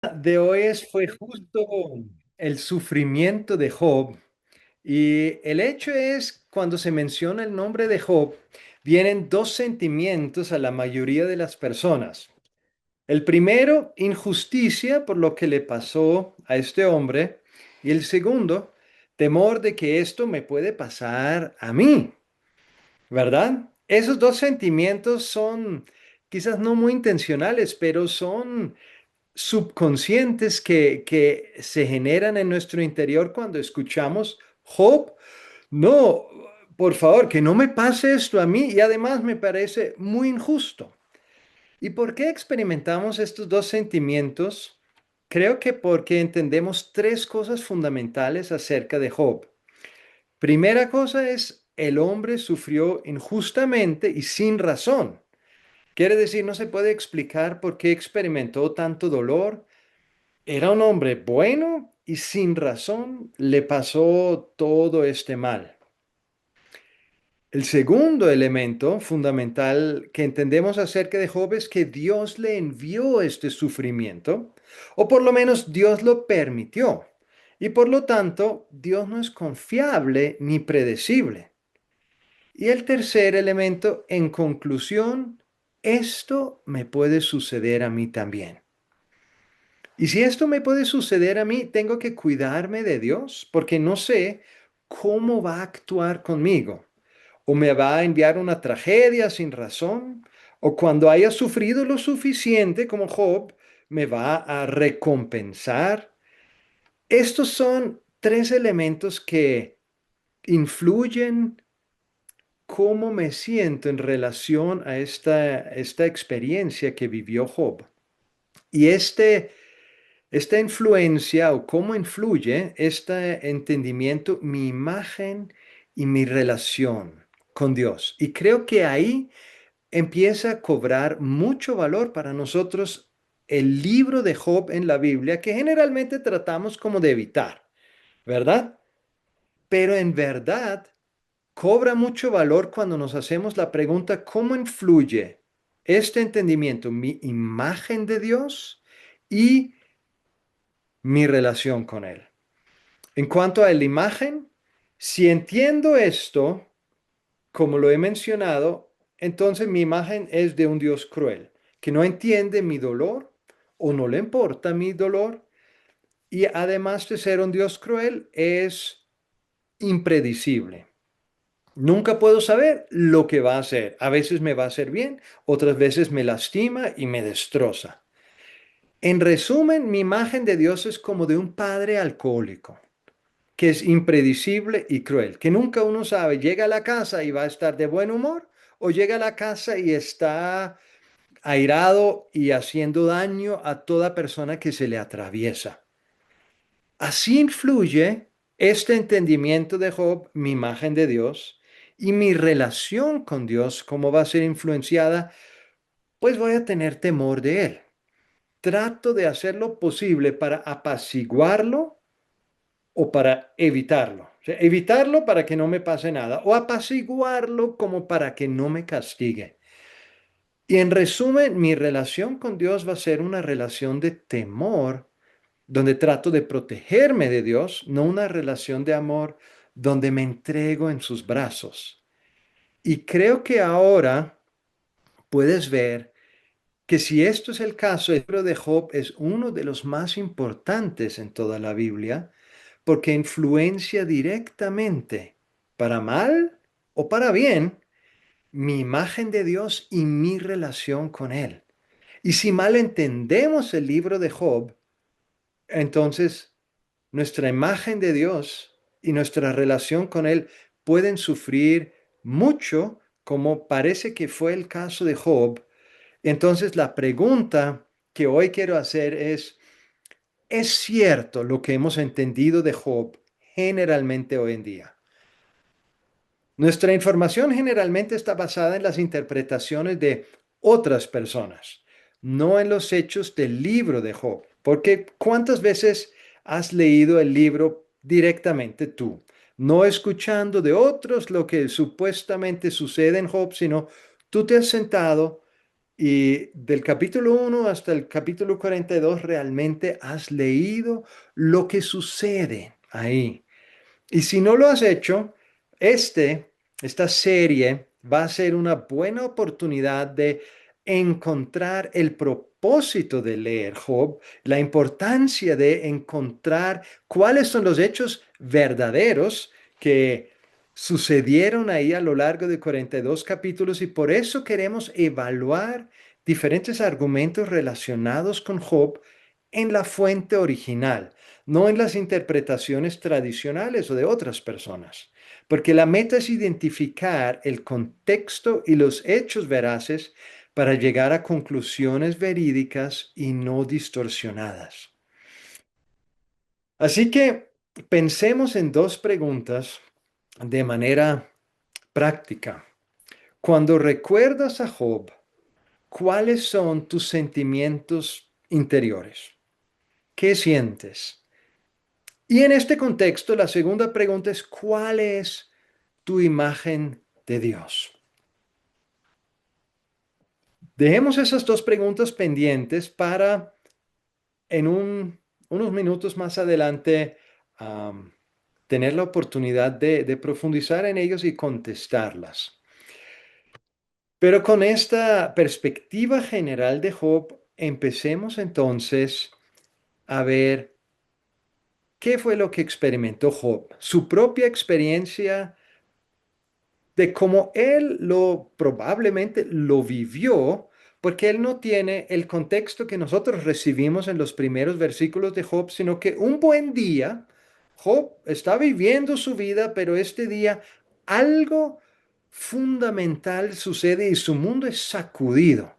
De hoy fue justo el sufrimiento de Job. Y el hecho es, cuando se menciona el nombre de Job, vienen dos sentimientos a la mayoría de las personas. El primero, injusticia por lo que le pasó a este hombre. Y el segundo, temor de que esto me puede pasar a mí, ¿verdad? Esos dos sentimientos son quizás no muy intencionales, pero son subconscientes que se generan en nuestro interior cuando escuchamos Job. No, por favor, que no me pase esto a mí y además me parece muy injusto. ¿Y por qué experimentamos estos dos sentimientos? Creo que porque entendemos tres cosas fundamentales acerca de Job. Primera cosa es, el hombre sufrió injustamente y sin razón. Quiere decir, no se puede explicar por qué experimentó tanto dolor. Era un hombre bueno y sin razón le pasó todo este mal. El segundo elemento fundamental que entendemos acerca de Job es que Dios le envió este sufrimiento, o por lo menos Dios lo permitió. Y por lo tanto, Dios no es confiable ni predecible. Y el tercer elemento, en conclusión, esto me puede suceder a mí también. Y si esto me puede suceder a mí, tengo que cuidarme de Dios porque no sé cómo va a actuar conmigo. O me va a enviar una tragedia sin razón, o cuando haya sufrido lo suficiente como Job, me va a recompensar. Estos son tres elementos que influyen cómo me siento en relación a esta experiencia que vivió Job. Y esta influencia o cómo influye este entendimiento mi imagen y mi relación con Dios. Y creo que ahí empieza a cobrar mucho valor para nosotros el libro de Job en la Biblia, que generalmente tratamos como de evitar, ¿verdad? Pero en verdad cobra mucho valor cuando nos hacemos la pregunta, ¿cómo influye este entendimiento mi imagen de Dios y mi relación con Él? En cuanto a la imagen, si entiendo esto, como lo he mencionado, entonces mi imagen es de un Dios cruel, que no entiende mi dolor o no le importa mi dolor. Y además de ser un Dios cruel, es impredecible. Nunca puedo saber lo que va a hacer. A veces me va a hacer bien, otras veces me lastima y me destroza. En resumen, mi imagen de Dios es como de un padre alcohólico, que es impredecible y cruel, que nunca uno sabe, llega a la casa y va a estar de buen humor o llega a la casa y está airado y haciendo daño a toda persona que se le atraviesa. Así influye este entendimiento de Job, mi imagen de Dios, y mi relación con Dios, cómo va a ser influenciada, pues voy a tener temor de Él. Trato de hacer lo posible para apaciguarlo o para evitarlo. O sea, evitarlo para que no me pase nada o apaciguarlo como para que no me castigue. Y en resumen, mi relación con Dios va a ser una relación de temor, donde trato de protegerme de Dios, no una relación de amor donde me entrego en sus brazos. Y creo que ahora puedes ver que si esto es el caso, el libro de Job es uno de los más importantes en toda la Biblia, porque influencia directamente, para mal o para bien, mi imagen de Dios y mi relación con Él. Y si mal entendemos el libro de Job, entonces nuestra imagen de Dios y nuestra relación con Él pueden sufrir mucho, como parece que fue el caso de Job. Entonces la pregunta que hoy quiero hacer ¿es cierto lo que hemos entendido de Job generalmente hoy en día? Nuestra información generalmente está basada en las interpretaciones de otras personas, no en los hechos del libro de Job. Porque ¿cuántas veces has leído el libro directamente tú? No escuchando de otros lo que supuestamente sucede en Job, sino tú te has sentado Y del capítulo 1 hasta el capítulo 42 realmente has leído lo que sucede ahí. Y si no lo has hecho, esta serie va a ser una buena oportunidad de encontrar el propósito de leer Job, la importancia de encontrar cuáles son los hechos verdaderos que sucedieron ahí a lo largo de 42 capítulos y por eso queremos evaluar diferentes argumentos relacionados con Job en la fuente original, no en las interpretaciones tradicionales o de otras personas, porque la meta es identificar el contexto y los hechos veraces para llegar a conclusiones verídicas y no distorsionadas. Así que pensemos en dos preguntas de manera práctica. Cuando recuerdas a Job, ¿cuáles son tus sentimientos interiores? ¿Qué sientes? Y en este contexto, la segunda pregunta es, ¿cuál es tu imagen de Dios? Dejemos esas dos preguntas pendientes para unos minutos más adelante am, tener la oportunidad de profundizar en ellos y contestarlas. Pero con esta perspectiva general de Job, empecemos entonces a ver qué fue lo que experimentó Job, su propia experiencia de cómo él lo probablemente lo vivió, porque él no tiene el contexto que nosotros recibimos en los primeros versículos de Job, sino que un buen día, Job está viviendo su vida, pero este día algo fundamental sucede y su mundo es sacudido,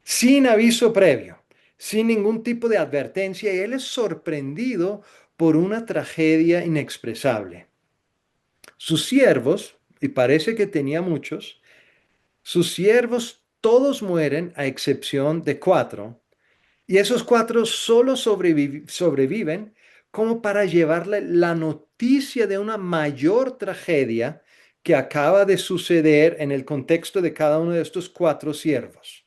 sin aviso previo, sin ningún tipo de advertencia, y él es sorprendido por una tragedia inexpresable. Sus siervos, y parece que tenía muchos, sus siervos todos mueren a excepción de cuatro, y esos cuatro solo sobreviven como para llevarle la noticia de una mayor tragedia que acaba de suceder en el contexto de cada uno de estos cuatro siervos.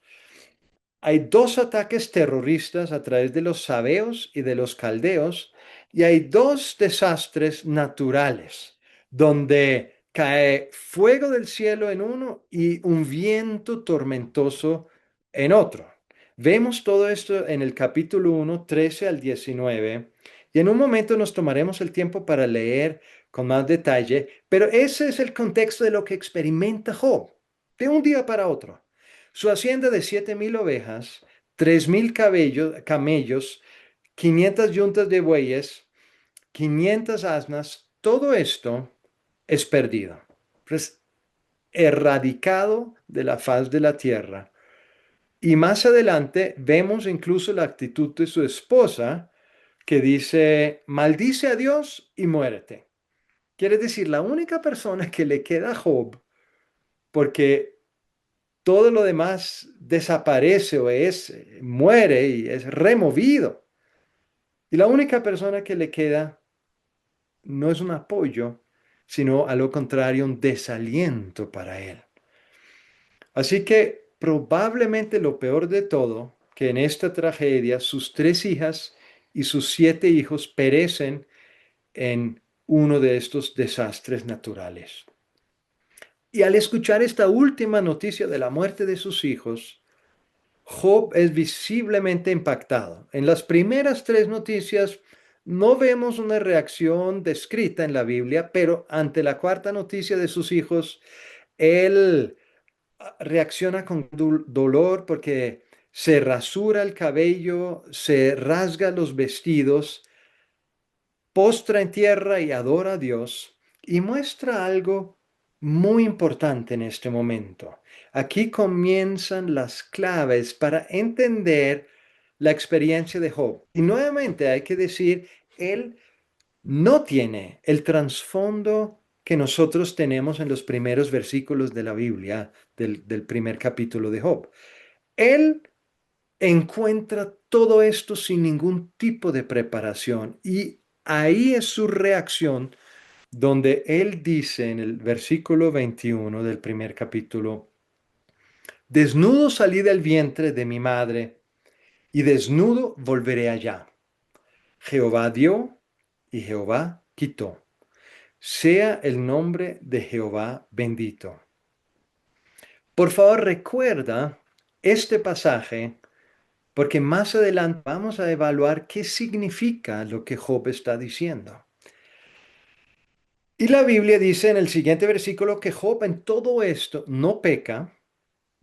Hay dos ataques terroristas a través de los sabeos y de los caldeos, y hay dos desastres naturales, donde cae fuego del cielo en uno y un viento tormentoso en otro. Vemos todo esto en el capítulo 1, 13 al 19, y en un momento nos tomaremos el tiempo para leer con más detalle, pero ese es el contexto de lo que experimenta Job, de un día para otro. Su hacienda de 7,000 ovejas, 3,000 camellos, 500 yuntas de bueyes, 500 asnas, todo esto es perdido. Es erradicado de la faz de la tierra. Y más adelante vemos incluso la actitud de su esposa que dice, maldice a Dios y muérete. Quiere decir, la única persona que le queda a Job, porque todo lo demás desaparece o muere y es removido. Y la única persona que le queda no es un apoyo, sino a lo contrario, un desaliento para él. Así que probablemente lo peor de todo, que en esta tragedia sus 3 hijas y sus 7 hijos perecen en uno de estos desastres naturales. Y al escuchar esta última noticia de la muerte de sus hijos, Job es visiblemente impactado. En las primeras 3 noticias no vemos una reacción descrita en la Biblia, pero ante la cuarta noticia de sus hijos, él reacciona con dolor porque se rasura el cabello, se rasga los vestidos, postra en tierra y adora a Dios y muestra algo muy importante en este momento. Aquí comienzan las claves para entender la experiencia de Job. Y nuevamente hay que decir, él no tiene el trasfondo que nosotros tenemos en los primeros versículos de la Biblia, del primer capítulo de Job. Él encuentra todo esto sin ningún tipo de preparación y ahí es su reacción donde él dice en el versículo 21 del primer capítulo, Desnudo salí del vientre de mi madre, y desnudo volveré allá. Jehová dio, y Jehová quitó. Sea el nombre de Jehová bendito. Por favor, recuerda este pasaje, porque más adelante vamos a evaluar qué significa lo que Job está diciendo. Y la Biblia dice en el siguiente versículo que Job en todo esto no peca.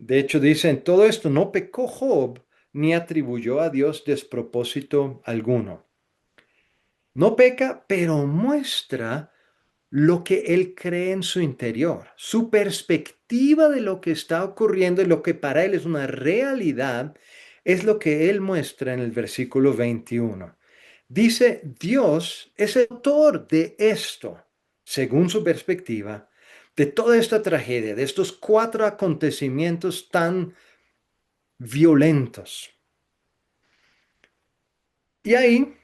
De hecho, dice, en todo esto no pecó Job ni atribuyó a Dios despropósito alguno. No peca, pero muestra lo que él cree en su interior, su perspectiva de lo que está ocurriendo y lo que para él es una realidad, es lo que él muestra en el versículo 21. Dice, Dios es el autor de esto, según su perspectiva, de toda esta tragedia, de estos cuatro acontecimientos tan violentos. Y ahí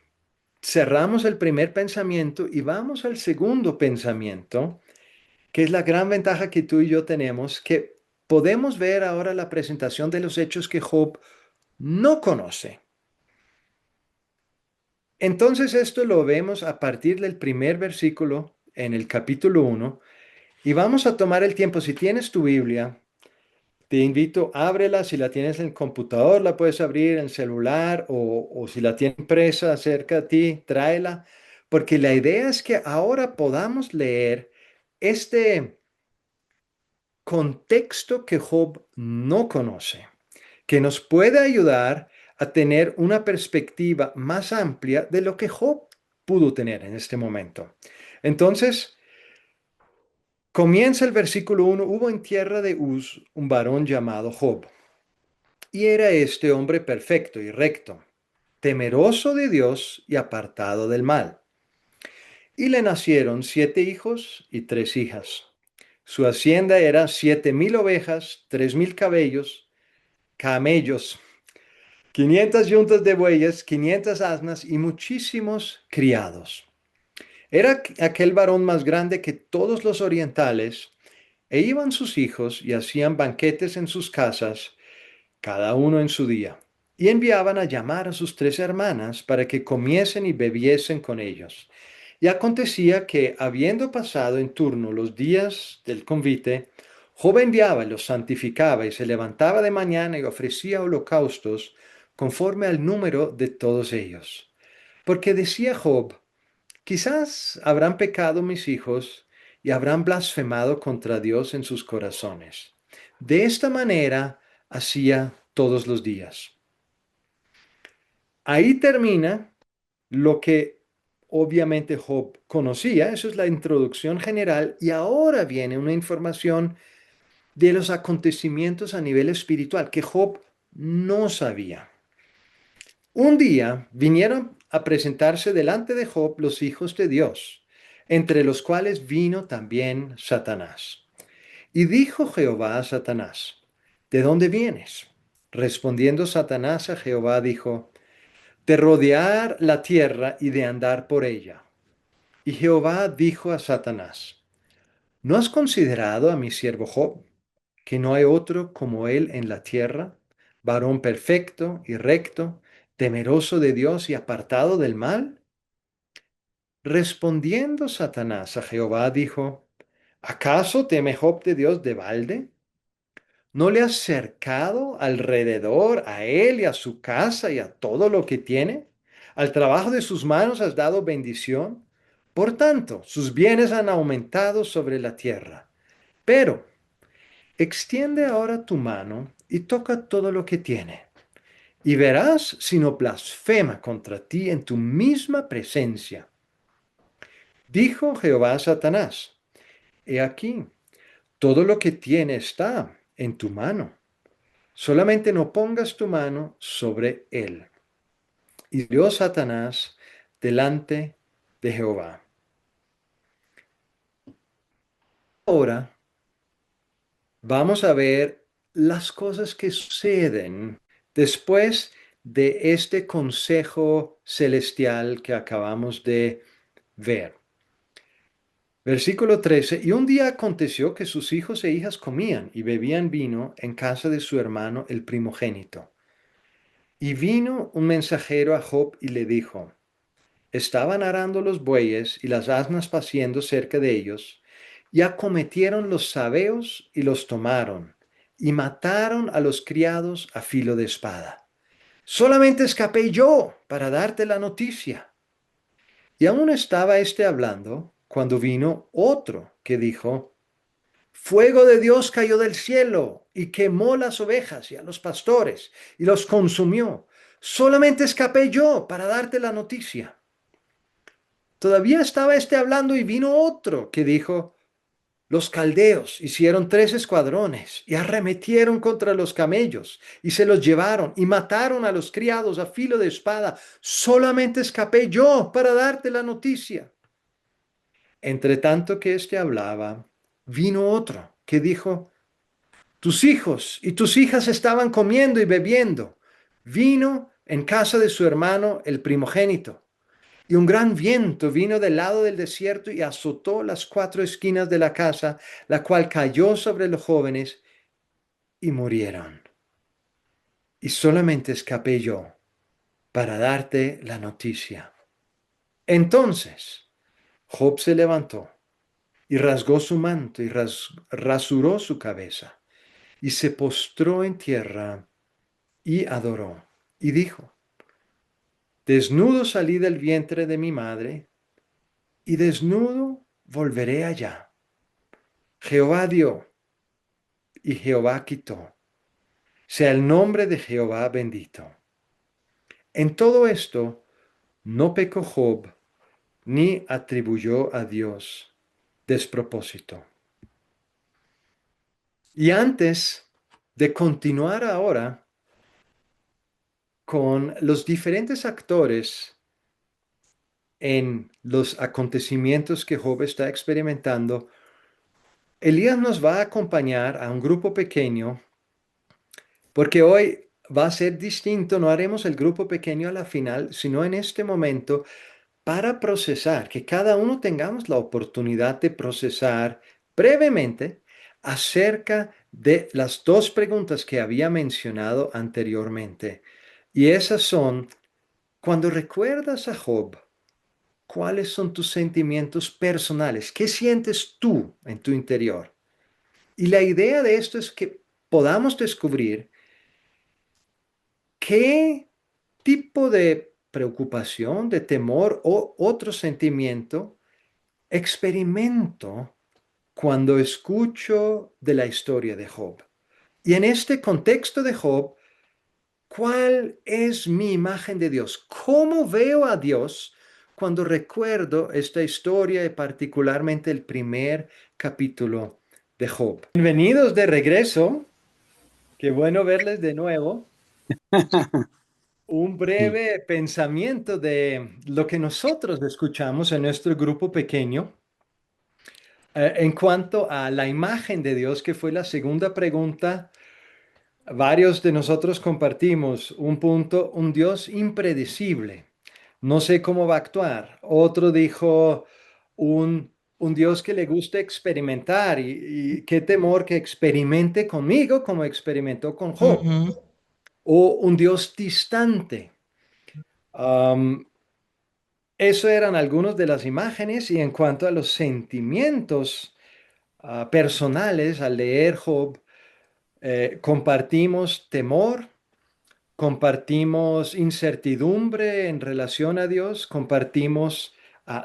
cerramos el primer pensamiento y vamos al segundo pensamiento, que es la gran ventaja que tú y yo tenemos, que podemos ver ahora la presentación de los hechos que Job no conoce. Entonces esto lo vemos a partir del primer versículo en el capítulo 1 y vamos a tomar el tiempo. Si tienes tu Biblia, te invito, ábrela. Si la tienes en el computador, la puedes abrir en el celular o si la tienes impresa cerca de ti, tráela, porque la idea es que ahora podamos leer este contexto que Job no conoce, que nos puede ayudar a tener una perspectiva más amplia de lo que Job pudo tener en este momento. Entonces, comienza el versículo 1. Hubo en tierra de Uz un varón llamado Job, y era este hombre perfecto y recto, temeroso de Dios y apartado del mal. Y le nacieron 7 hijos y 3 hijas. Su hacienda era 7,000 ovejas, 3,000 camellos, 500 yuntas de bueyes, 500 asnas y muchísimos criados. Era aquel varón más grande que todos los orientales, e iban sus hijos y hacían banquetes en sus casas, cada uno en su día, y enviaban a llamar a sus 3 hermanas para que comiesen y bebiesen con ellos. Y acontecía que, habiendo pasado en turno los días del convite, Job enviaba y los santificaba y se levantaba de mañana y ofrecía holocaustos conforme al número de todos ellos. Porque decía Job, quizás habrán pecado mis hijos y habrán blasfemado contra Dios en sus corazones. De esta manera hacía todos los días. Ahí termina lo que obviamente Job conocía. Eso es la introducción general. Y ahora viene una información de los acontecimientos a nivel espiritual que Job no sabía. Un día vinieron a presentarse delante de Job los hijos de Dios, entre los cuales vino también Satanás. Y dijo Jehová a Satanás, ¿de dónde vienes? Respondiendo Satanás a Jehová dijo, de rodear la tierra y de andar por ella. Y Jehová dijo a Satanás, ¿no has considerado a mi siervo Job, que no hay otro como él en la tierra, varón perfecto y recto, temeroso de Dios y apartado del mal? Respondiendo Satanás a Jehová dijo, ¿acaso teme Job de Dios de balde? ¿No le has cercado alrededor a él y a su casa y a todo lo que tiene? Al trabajo de sus manos has dado bendición. Por tanto, sus bienes han aumentado sobre la tierra. Pero extiende ahora tu mano y toca todo lo que tiene. Y verás si no blasfema contra ti en tu misma presencia. Dijo Jehová a Satanás, he aquí, todo lo que tiene está en tu mano. Solamente no pongas tu mano sobre él. Y dio Satanás delante de Jehová. Ahora vamos a ver las cosas que suceden después de este consejo celestial que acabamos de ver. Versículo 13. Y un día aconteció que sus hijos e hijas comían y bebían vino en casa de su hermano el primogénito. Y vino un mensajero a Job y le dijo, estaban arando los bueyes y las asnas paciendo cerca de ellos, y acometieron los sabeos y los tomaron, y mataron a los criados a filo de espada. Solamente escapé yo para darte la noticia. Y aún estaba éste hablando, cuando vino otro que dijo, fuego de Dios cayó del cielo y quemó las ovejas y a los pastores y los consumió. Solamente escapé yo para darte la noticia. Todavía estaba éste hablando y vino otro que dijo, los caldeos hicieron 3 escuadrones y arremetieron contra los camellos y se los llevaron y mataron a los criados a filo de espada. Solamente escapé yo para darte la noticia. Entre tanto que éste hablaba, vino otro que dijo, tus hijos y tus hijas estaban comiendo y bebiendo vino en casa de su hermano el primogénito. Y un gran viento vino del lado del desierto y azotó las 4 esquinas de la casa, la cual cayó sobre los jóvenes y murieron. Y solamente escapé yo para darte la noticia. Entonces Job se levantó y rasgó su manto y rasuró su cabeza y se postró en tierra y adoró. Y dijo, desnudo salí del vientre de mi madre y desnudo volveré allá. Jehová dio y Jehová quitó. Sea el nombre de Jehová bendito. En todo esto no pecó Job ni atribuyó a Dios despropósito. Y antes de continuar ahora con los diferentes actores en los acontecimientos que Job está experimentando, Elías nos va a acompañar a un grupo pequeño porque hoy va a ser distinto, no haremos el grupo pequeño a la final, sino en este momento para procesar, que cada uno tengamos la oportunidad de procesar brevemente acerca de las 2 preguntas que había mencionado anteriormente. Y esas son, cuando recuerdas a Job, ¿cuáles son tus sentimientos personales? ¿Qué sientes tú en tu interior? Y la idea de esto es que podamos descubrir qué tipo de preocupación, de temor o otro sentimiento experimento cuando escucho de la historia de Job. Y en este contexto de Job, ¿cuál es mi imagen de Dios? ¿Cómo veo a Dios cuando recuerdo esta historia y particularmente el primer capítulo de Job? Bienvenidos de regreso. Qué bueno verles de nuevo. Un breve pensamiento de lo que nosotros escuchamos en nuestro grupo pequeño. En cuanto a la imagen de Dios, que fue la segunda pregunta, varios de nosotros compartimos un punto, un Dios impredecible. No sé cómo va a actuar. Otro dijo un Dios que le gusta experimentar y qué temor que experimente conmigo como experimentó con Job. Ujú. O un Dios distante. Am, Eso eran algunas de las imágenes y en cuanto a los sentimientos personales al leer Job, compartimos temor, compartimos incertidumbre en relación a Dios, compartimos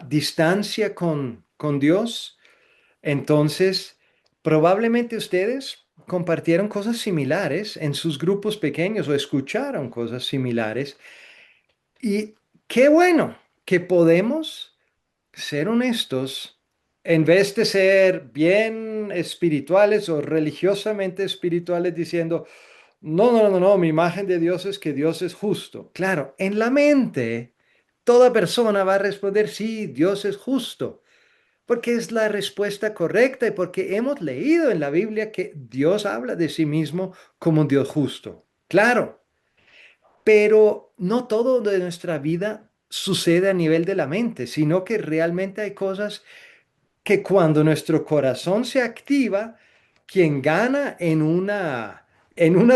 distancia con Dios. Entonces, probablemente ustedes compartieron cosas similares en sus grupos pequeños o escucharon cosas similares. Y qué bueno que podemos ser honestos en vez de ser bien espirituales o religiosamente espirituales diciendo, no, no, no, no, mi imagen de Dios es que Dios es justo. Claro, en la mente, toda persona va a responder, sí, Dios es justo, porque es la respuesta correcta y porque hemos leído en la Biblia que Dios habla de sí mismo como un Dios justo. Claro, pero no todo de nuestra vida sucede a nivel de la mente, sino que realmente hay cosas que cuando nuestro corazón se activa, quien gana en una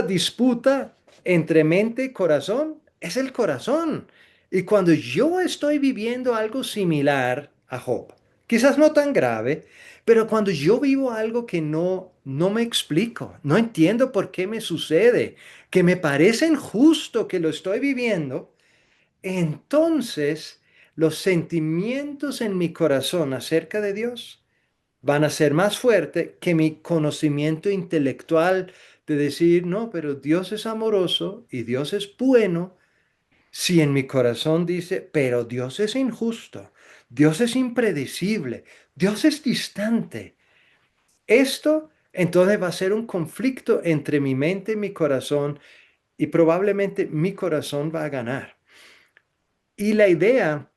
disputa entre mente y corazón es el corazón. Y cuando yo estoy viviendo algo similar a Job, quizás no tan grave, pero cuando yo vivo algo que no me explico, no entiendo por qué me sucede, que me parece injusto que lo estoy viviendo, entonces los sentimientos en mi corazón acerca de Dios van a ser más fuertes que mi conocimiento intelectual de decir, no, pero Dios es amoroso y Dios es bueno. Si en mi corazón dice, pero Dios es injusto, Dios es impredecible, Dios es distante. Esto entonces va a ser un conflicto entre mi mente y mi corazón y probablemente mi corazón va a ganar. Y la idea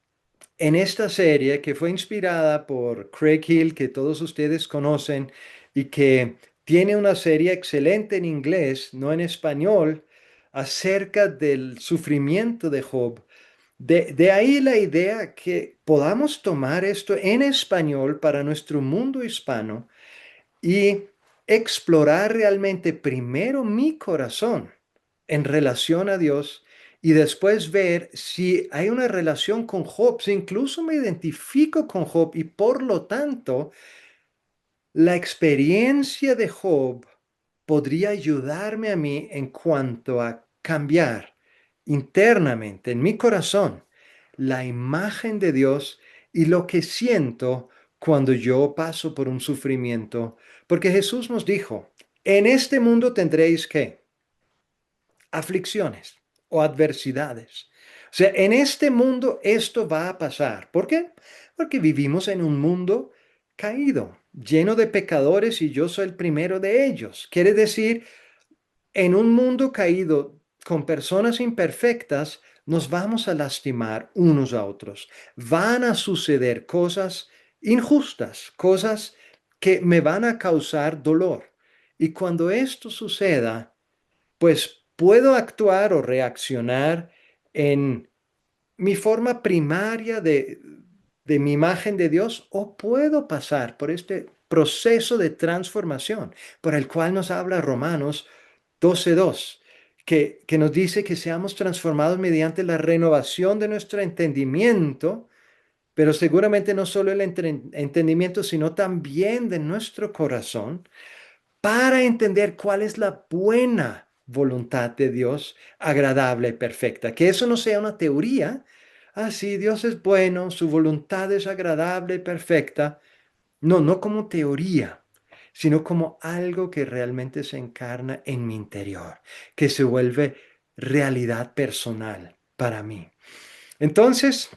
en esta serie que fue inspirada por Craig Hill, que todos ustedes conocen y que tiene una serie excelente en inglés, no en español, acerca del sufrimiento de Job. De ahí la idea que podamos tomar esto en español para nuestro mundo hispano y explorar realmente primero mi corazón en relación a Dios y después ver si hay una relación con Job, si incluso me identifico con Job y por lo tanto la experiencia de Job podría ayudarme a mí en cuanto a cambiar internamente en mi corazón la imagen de Dios y lo que siento cuando yo paso por un sufrimiento. Porque Jesús nos dijo, en este mundo tendréis que aflicciones o adversidades. O sea, en este mundo esto va a pasar. ¿Por qué? Porque vivimos en un mundo caído, lleno de pecadores y yo soy el primero de ellos. Quiere decir, en un mundo caído con personas imperfectas, nos vamos a lastimar unos a otros. Van a suceder cosas injustas, cosas que me van a causar dolor. Y cuando esto suceda, pues puedo actuar o reaccionar en mi forma primaria de mi imagen de Dios o puedo pasar por este proceso de transformación por el cual nos habla Romanos 12:2, que nos dice que seamos transformados mediante la renovación de nuestro entendimiento, pero seguramente no solo el entendimiento, sino también de nuestro corazón para entender cuál es la buena voluntad de Dios, agradable y perfecta. Que eso no sea una teoría. Ah, sí, Dios es bueno, su voluntad es agradable y perfecta. No, no como teoría, sino como algo que realmente se encarna en mi interior, que se vuelve realidad personal para mí. Entonces,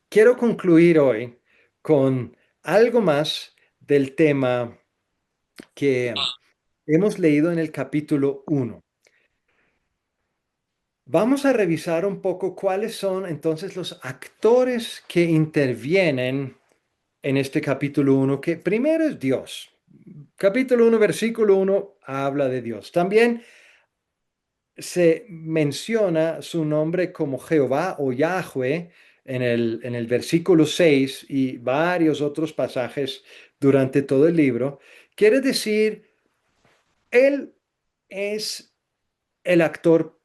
quiero concluir hoy con algo más del tema que hemos leído en el capítulo 1. Vamos a revisar un poco cuáles son entonces los actores que intervienen en este capítulo 1, que primero es Dios. Capítulo 1, versículo 1 habla de Dios. También se menciona su nombre como Jehová o Yahweh en el versículo 6 y varios otros pasajes durante todo el libro. Quiere decir, Él es el actor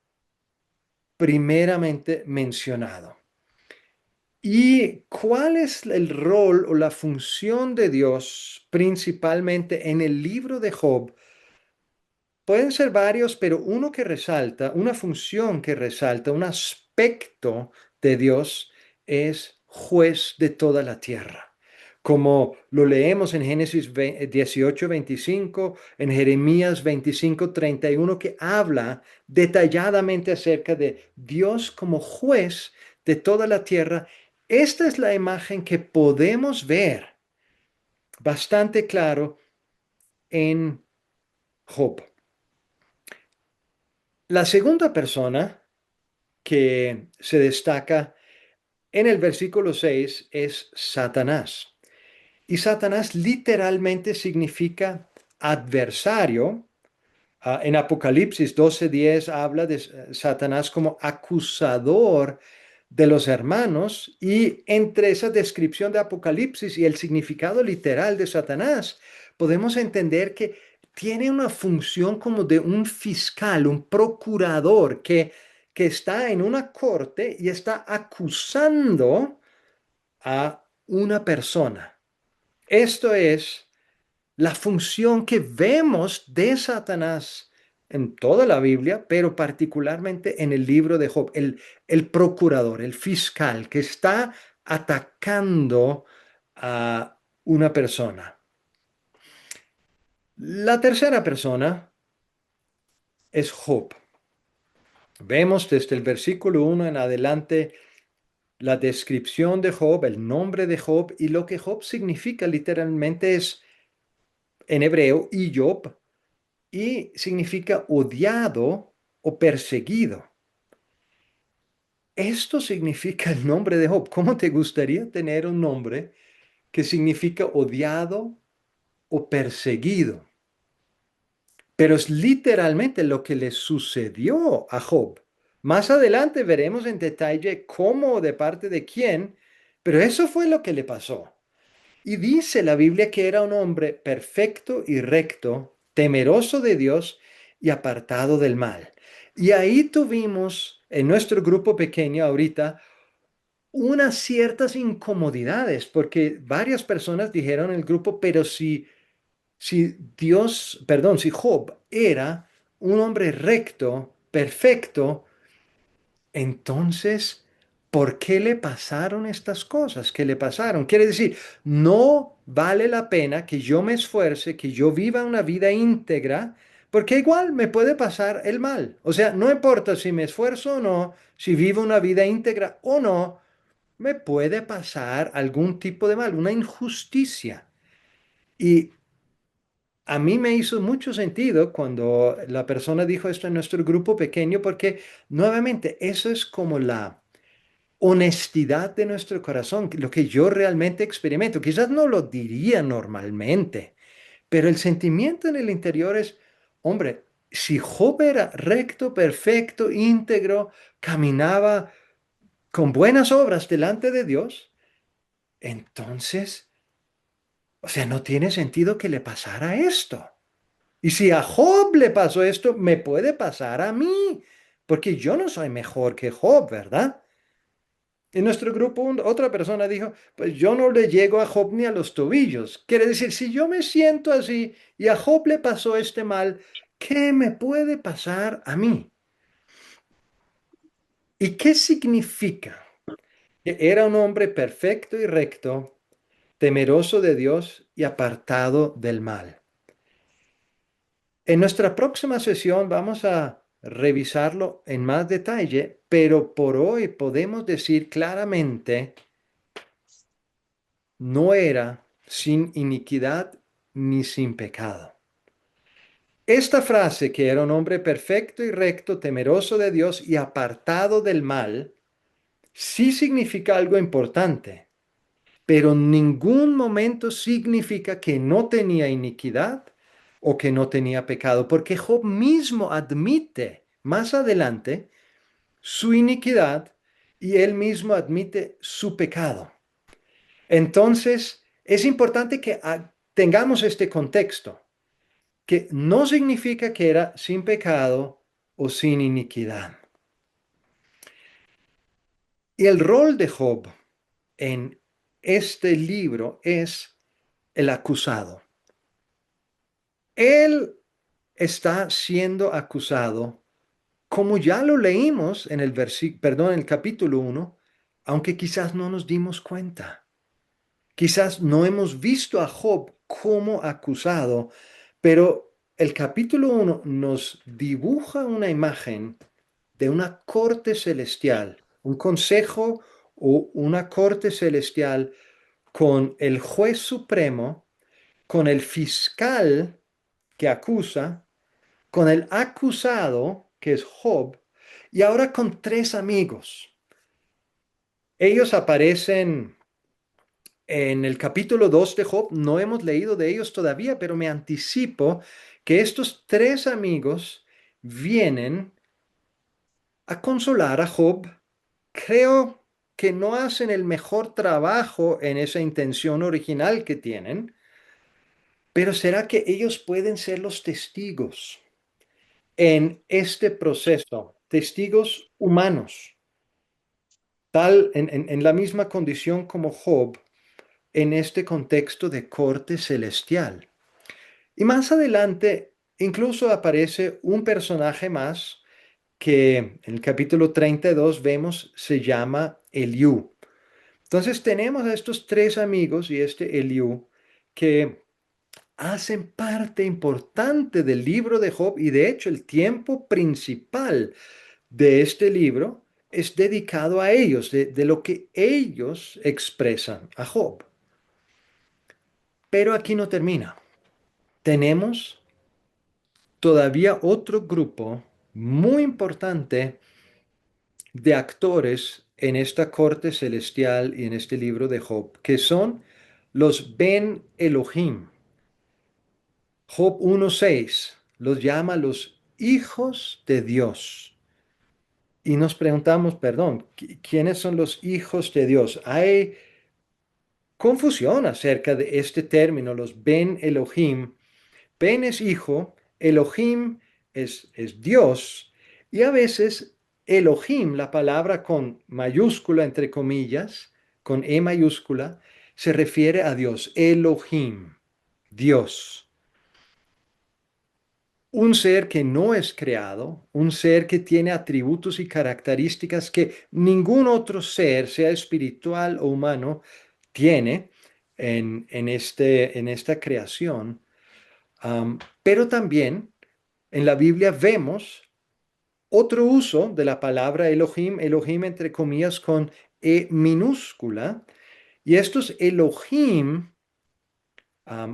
primeramente mencionado. ¿Y cuál es el rol o la función de Dios principalmente en el libro de Job? Pueden ser varios, pero uno que resalta, una función que resalta, un aspecto de Dios es juez de toda la tierra. Como lo leemos en Génesis 18:25, en Jeremías 25:31, que habla detalladamente acerca de Dios como juez de toda la tierra. Esta es la imagen que podemos ver bastante claro en Job. La segunda persona que se destaca en el versículo 6 es Satanás. Y Satanás literalmente significa adversario. En Apocalipsis 12:10 habla de Satanás como acusador de los hermanos y entre esa descripción de Apocalipsis y el significado literal de Satanás, podemos entender que tiene una función como de un fiscal, un procurador que está en una corte y está acusando a una persona. Esto es la función que vemos de Satanás en toda la Biblia, pero particularmente en el libro de Job, el procurador, el fiscal que está atacando a una persona. La tercera persona es Job. Vemos desde el versículo 1 en adelante la descripción de Job, el nombre de Job y lo que Job significa literalmente es en hebreo, Iyob, y significa odiado o perseguido. Esto significa el nombre de Job. ¿Cómo te gustaría tener un nombre que significa odiado o perseguido? Pero es literalmente lo que le sucedió a Job. Más adelante veremos en detalle cómo, de parte de quién, pero eso fue lo que le pasó. Y dice la Biblia que era un hombre perfecto y recto, temeroso de Dios y apartado del mal. Y ahí tuvimos en nuestro grupo pequeño ahorita unas ciertas incomodidades, porque varias personas dijeron en el grupo, pero si Dios, perdón, si Job era un hombre recto, perfecto, entonces, ¿por qué le pasaron estas cosas? ¿Qué le pasaron? Quiere decir, no vale la pena que yo me esfuerce, que yo viva una vida íntegra, porque igual me puede pasar el mal. O sea, no importa si me esfuerzo o no, si vivo una vida íntegra o no, me puede pasar algún tipo de mal, una injusticia. Y a mí me hizo mucho sentido cuando la persona dijo esto en nuestro grupo pequeño, porque nuevamente eso es como la honestidad de nuestro corazón, lo que yo realmente experimento. Quizás no lo diría normalmente, pero el sentimiento en el interior es, hombre, si Job era recto, perfecto, íntegro, caminaba con buenas obras delante de Dios, entonces, o sea, no tiene sentido que le pasara esto. Y si a Job le pasó esto, me puede pasar a mí, porque yo no soy mejor que Job, ¿verdad? En nuestro grupo, otra persona dijo, pues yo no le llego a Job ni a los tobillos. Quiere decir, si yo me siento así y a Job le pasó este mal, ¿qué me puede pasar a mí? ¿Y qué significa? Que era un hombre perfecto y recto, temeroso de Dios y apartado del mal. En nuestra próxima sesión vamos a revisarlo en más detalle, pero por hoy podemos decir claramente no era sin iniquidad ni sin pecado. Esta frase, que era un hombre perfecto y recto, temeroso de Dios y apartado del mal, sí significa algo importante, pero en ningún momento significa que no tenía iniquidad o que no tenía pecado, porque Job mismo admite más adelante su iniquidad y él mismo admite su pecado. Entonces, es importante que tengamos este contexto, que no significa que era sin pecado o sin iniquidad. Y el rol de Job en este libro es el acusado. Él está siendo acusado, como ya lo leímos en el en el capítulo 1, aunque quizás no nos dimos cuenta. Quizás no hemos visto a Job como acusado, pero el capítulo 1 nos dibuja una imagen de una corte celestial, un consejo o una corte celestial con el juez supremo, con el fiscal que acusa, con el acusado, que es Job, y ahora con tres amigos. Ellos aparecen en el capítulo 2 de Job. No hemos leído de ellos todavía, pero me anticipo que estos tres amigos vienen a consolar a Job, creo, que no hacen el mejor trabajo en esa intención original que tienen, pero ¿será que ellos pueden ser los testigos en este proceso? Testigos humanos, tal en la misma condición como Job, en este contexto de corte celestial. Y más adelante incluso aparece un personaje más que en el capítulo 32 vemos se llama Eliú. Entonces tenemos a estos tres amigos y este Eliú que hacen parte importante del libro de Job y de hecho el tiempo principal de este libro es dedicado a ellos, de lo que ellos expresan a Job. Pero aquí no termina. Tenemos todavía otro grupo muy importante de actores en esta corte celestial y en este libro de Job, que son los Ben Elohim. Job 1:6 los llama los hijos de Dios. Y nos preguntamos, perdón, ¿quiénes son los hijos de Dios? Hay confusión acerca de este término, los Ben Elohim. Ben es hijo, Elohim es Dios, y a veces Elohim, la palabra con mayúscula entre comillas, con E mayúscula, se refiere a Dios, Elohim, Dios. Un ser que no es creado, un ser que tiene atributos y características que ningún otro ser, sea espiritual o humano, tiene en esta creación. Pero también en la Biblia vemos otro uso de la palabra Elohim, Elohim entre comillas con E minúscula, y estos Elohim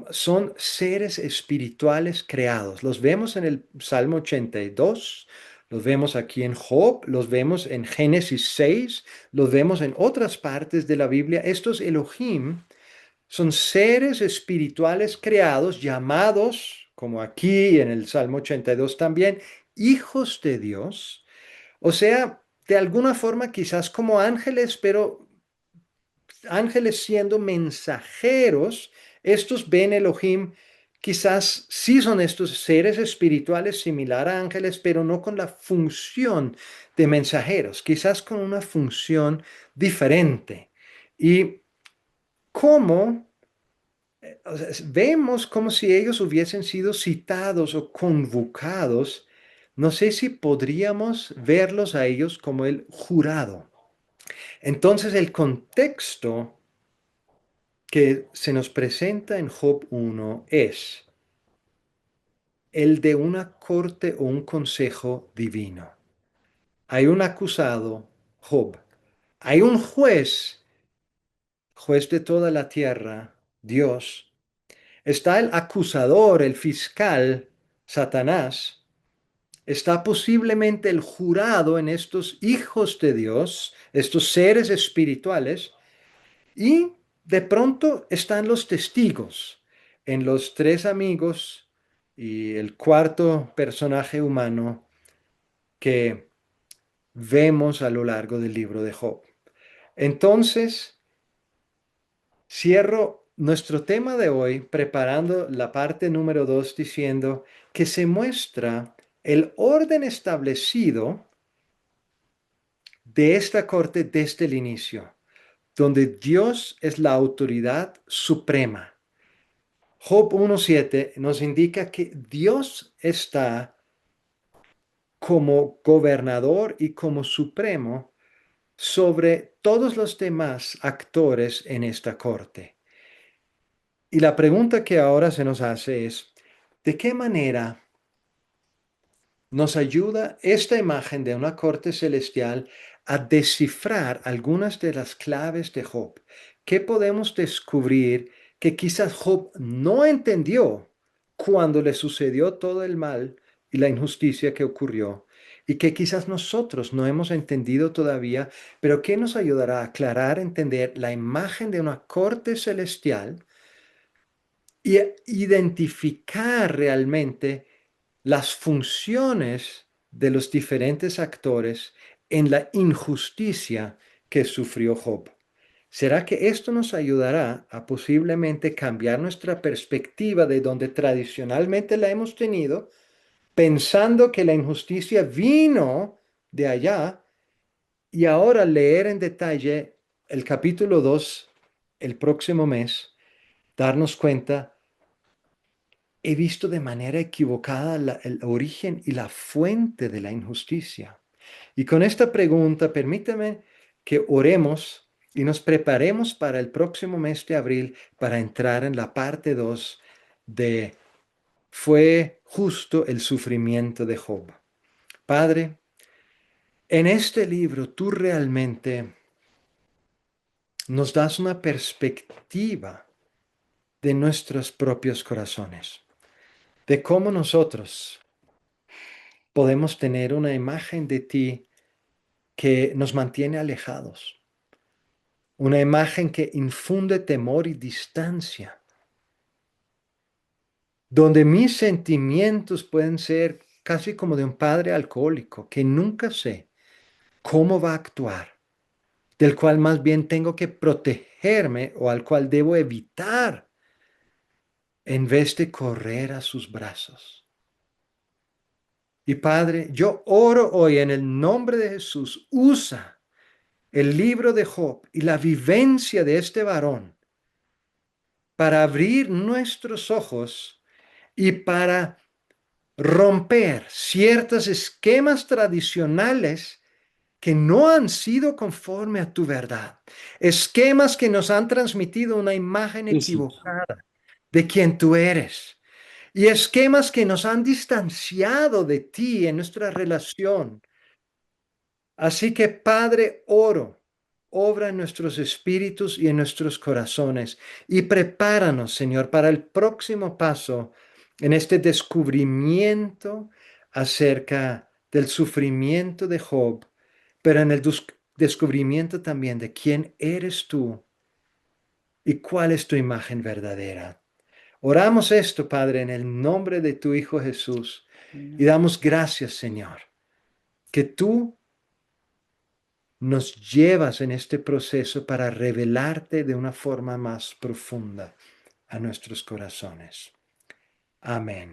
son seres espirituales creados. Los vemos en el Salmo 82, los vemos aquí en Job, los vemos en Génesis 6, los vemos en otras partes de la Biblia. Estos Elohim son seres espirituales creados, llamados, como aquí en el Salmo 82 también, hijos de Dios. O sea, de alguna forma quizás como ángeles, pero ángeles siendo mensajeros, estos Ben Elohim quizás sí son estos seres espirituales similar a ángeles, pero no con la función de mensajeros, quizás con una función diferente. Y cómo o sea, vemos como si ellos hubiesen sido citados o convocados. No sé si podríamos verlos a ellos como el jurado. Entonces, el contexto que se nos presenta en Job 1 es el de una corte o un consejo divino. Hay un acusado, Job. Hay un juez, juez de toda la tierra, Dios. Está el acusador, el fiscal, Satanás. Está posiblemente el jurado en estos hijos de Dios, estos seres espirituales, y de pronto están los testigos en los tres amigos y el cuarto personaje humano que vemos a lo largo del libro de Job. Entonces, cierro nuestro tema de hoy preparando la parte número 2 diciendo que se muestra el orden establecido de esta corte desde el inicio, donde Dios es la autoridad suprema. Job 1:7 nos indica que Dios está como gobernador y como supremo sobre todos los demás actores en esta corte. Y la pregunta que ahora se nos hace es, ¿de qué manera nos ayuda esta imagen de una corte celestial a descifrar algunas de las claves de Job? ¿Qué podemos descubrir que quizás Job no entendió cuando le sucedió todo el mal y la injusticia que ocurrió? Y que quizás nosotros no hemos entendido todavía, pero que nos ayudará a aclarar, entender la imagen de una corte celestial y identificar realmente las funciones de los diferentes actores en la injusticia que sufrió Job. ¿Será que esto nos ayudará a posiblemente cambiar nuestra perspectiva de donde tradicionalmente la hemos tenido, pensando que la injusticia vino de allá, y ahora leer en detalle el capítulo 2 el próximo mes, darnos cuenta, he visto de manera equivocada el origen y la fuente de la injusticia? Y con esta pregunta, permítame que oremos y nos preparemos para el próximo mes de abril para entrar en la parte 2 de ¿Fue justo el sufrimiento de Job? Padre, en este libro tú realmente nos das una perspectiva de nuestros propios corazones, de cómo nosotros podemos tener una imagen de ti que nos mantiene alejados, una imagen que infunde temor y distancia, donde mis sentimientos pueden ser casi como de un padre alcohólico que nunca sé cómo va a actuar, del cual más bien tengo que protegerme o al cual debo evitar en vez de correr a sus brazos. Y Padre, yo oro hoy en el nombre de Jesús, usa el libro de Job y la vivencia de este varón para abrir nuestros ojos y para romper ciertos esquemas tradicionales que no han sido conforme a tu verdad. Esquemas que nos han transmitido una imagen Sí, sí. equivocada de quien tú eres. Y esquemas que nos han distanciado de ti en nuestra relación. Así que, Padre, oro, obra en nuestros espíritus y en nuestros corazones y prepáranos, Señor, para el próximo paso en este descubrimiento acerca del sufrimiento de Job, pero en el descubrimiento también de quién eres tú y cuál es tu imagen verdadera. Oramos esto, Padre, en el nombre de tu Hijo Jesús y damos gracias, Señor, que tú nos llevas en este proceso para revelarte de una forma más profunda a nuestros corazones. Amén.